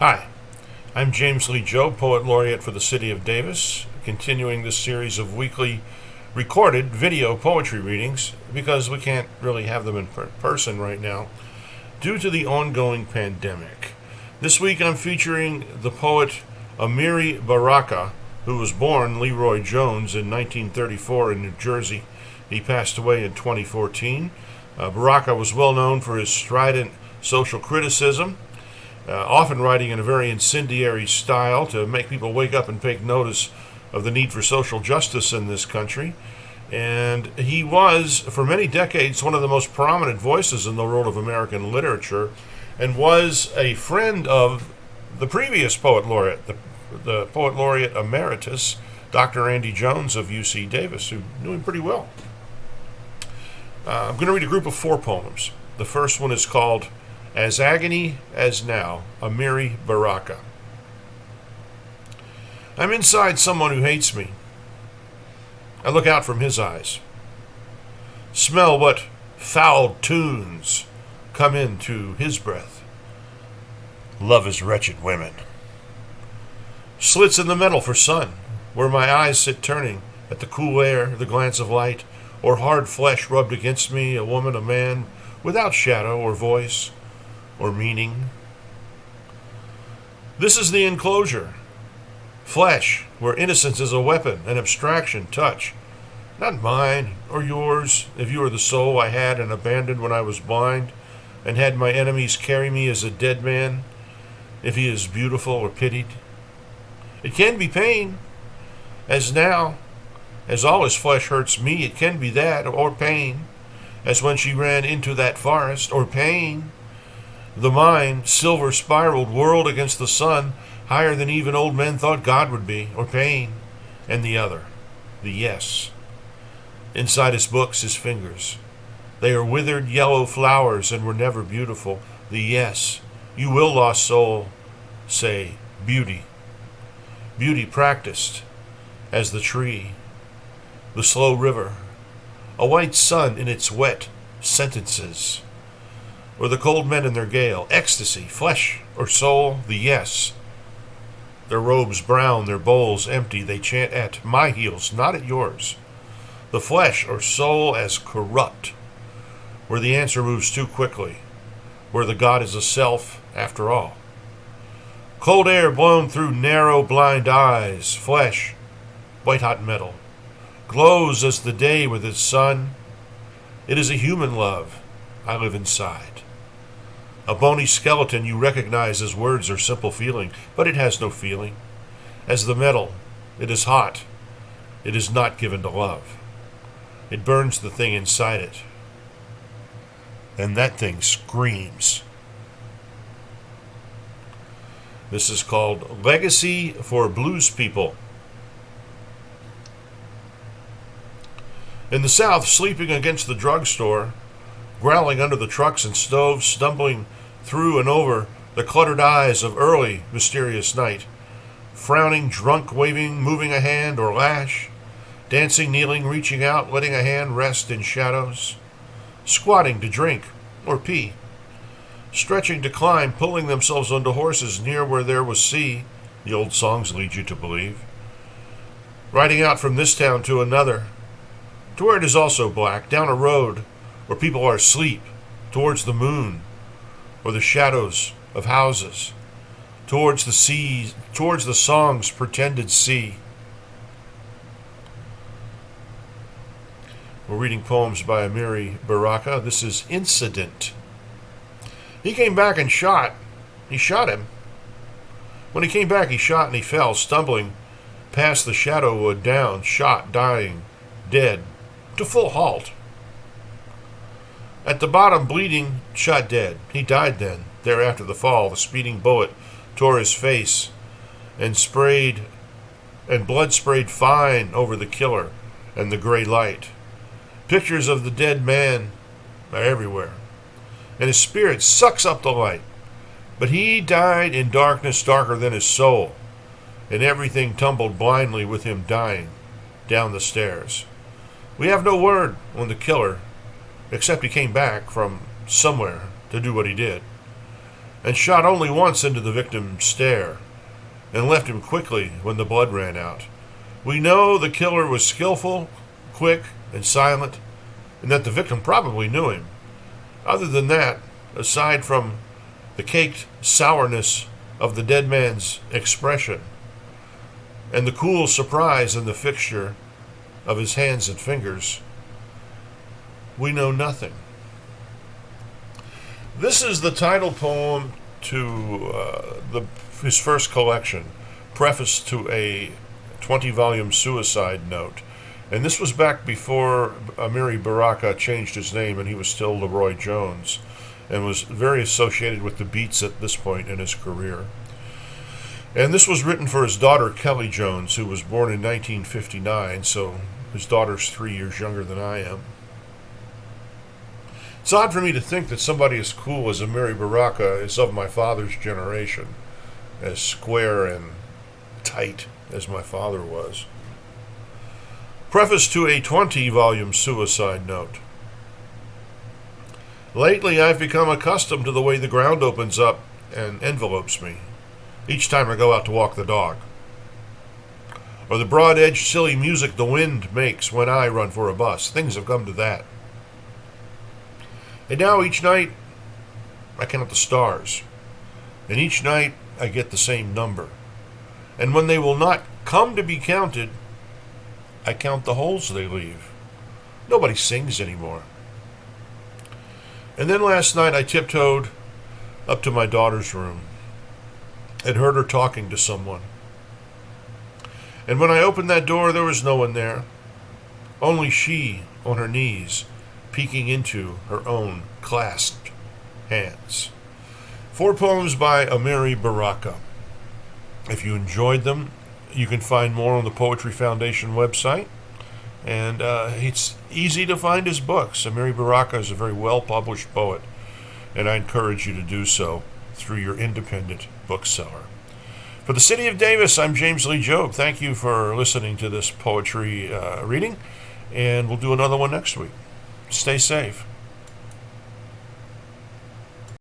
Hi, I'm James Lee Jobe, Poet Laureate for the City of Davis, continuing this series of weekly recorded video poetry readings because we can't really have them in person right now due to the ongoing pandemic. This week I'm featuring the poet Amiri Baraka, who was born LeRoi Jones in 1934 in New Jersey. He passed away in 2014. Baraka was well known for his strident social criticism, often writing in a very incendiary style to make people wake up and take notice of the need for social justice in this country. And he was, for many decades, one of the most prominent voices in the world of American literature, and was a friend of the previous poet laureate, the poet laureate emeritus, Dr. Andy Jones of UC Davis, who knew him pretty well. I'm going to read a group of 4 poems. The first one is called As Agony as Now, Amiri Baraka. I'm inside someone who hates me. I look out from his eyes. Smell what foul tunes come into his breath. Love is wretched women. Slits in the metal for sun, where my eyes sit turning at the cool air, the glance of light, or hard flesh rubbed against me, a woman, a man, without shadow or voice or meaning. This is the enclosure. Flesh, where innocence is a weapon, an abstraction, touch. Not mine or yours, if you are the soul I had and abandoned when I was blind, and had my enemies carry me as a dead man, if he is beautiful or pitied. It can be pain, as now, as all his flesh hurts me, it can be that, or pain, as when she ran into that forest, or pain. The mind, silver spiraled, whirled against the sun, higher than even old men thought God would be, or pain. And the other, the yes. Inside his books, his fingers. They are withered yellow flowers and were never beautiful. The yes. You will, lost soul, say beauty. Beauty practiced as the tree, the slow river, a white sun in its wet sentences, or the cold men in their gale, ecstasy, flesh or soul, the yes. Their robes brown, their bowls empty, they chant at my heels, not at yours. The flesh or soul as corrupt, where the answer moves too quickly, where the God is a self after all. Cold air blown through narrow blind eyes, flesh, white-hot metal, glows as the day with its sun. It is a human love I live inside. A bony skeleton you recognize as words or simple feeling, but it has no feeling. As the metal, it is hot. It is not given to love. It burns the thing inside it. And that thing screams. This is called Legacy for Blues People. In the South, sleeping against the drugstore, growling under the trucks and stoves, stumbling through and over the cluttered eyes of early, mysterious night, frowning, drunk, waving, moving a hand or lash, dancing, kneeling, reaching out, letting a hand rest in shadows, squatting to drink or pee, stretching to climb, pulling themselves onto horses near where there was sea, the old songs lead you to believe, riding out from this town to another, to where it is also black, down a road where people are asleep, towards the moon, or the shadows of houses, towards the sea, towards the song's pretended sea. We're reading poems by Amiri Baraka. This is Incident. He came back and shot. He shot him. When he came back, he shot and he fell, stumbling past the shadow wood, down, shot, dying, dead, to full halt. At the bottom, bleeding, shot dead. He died then. There after the fall, the speeding bullet tore his face and blood sprayed fine over the killer and the gray light. Pictures of the dead man are everywhere, and his spirit sucks up the light. But he died in darkness darker than his soul, and everything tumbled blindly with him dying down the stairs. We have no word on the killer, except he came back from somewhere to do what he did. and shot only once into the victim's stare, and left him quickly when the blood ran out. We know the killer was skillful, quick, and silent, and that the victim probably knew him. Other than that, aside from the caked sourness of the dead man's expression, and the cool surprise in the fixture of his hands and fingers, we know nothing. This is the title poem to his first collection, preface to a 20-volume suicide note. And this was back before Amiri Baraka changed his name and he was still LeRoi Jones, and was very associated with the beats at this point in his career. And this was written for his daughter, Kelly Jones, who was born in 1959, so his daughter's 3 years younger than I am. It's odd for me to think that somebody as cool as Amiri Baraka is of my father's generation, as square and tight as my father was. Preface to a 20-volume suicide note. Lately, I've become accustomed to the way the ground opens up and envelopes me each time I go out to walk the dog, or the broad-edged, silly music the wind makes when I run for a bus. Things have come to that. And now each night, I count the stars, and each night I get the same number. And when they will not come to be counted, I count the holes they leave. Nobody sings anymore. And then last night I tiptoed up to my daughter's room and heard her talking to someone. And when I opened that door, there was no one there. Only she on her knees, peeking into her own clasped hands. 4 poems by Amiri Baraka. If you enjoyed them, you can find more on the Poetry Foundation website. And it's easy to find his books. Amiri Baraka is a very well-published poet, and I encourage you to do so through your independent bookseller. For the City of Davis, I'm James Lee Jobe. Thank you for listening to this poetry reading, and we'll do another one next week. Stay safe.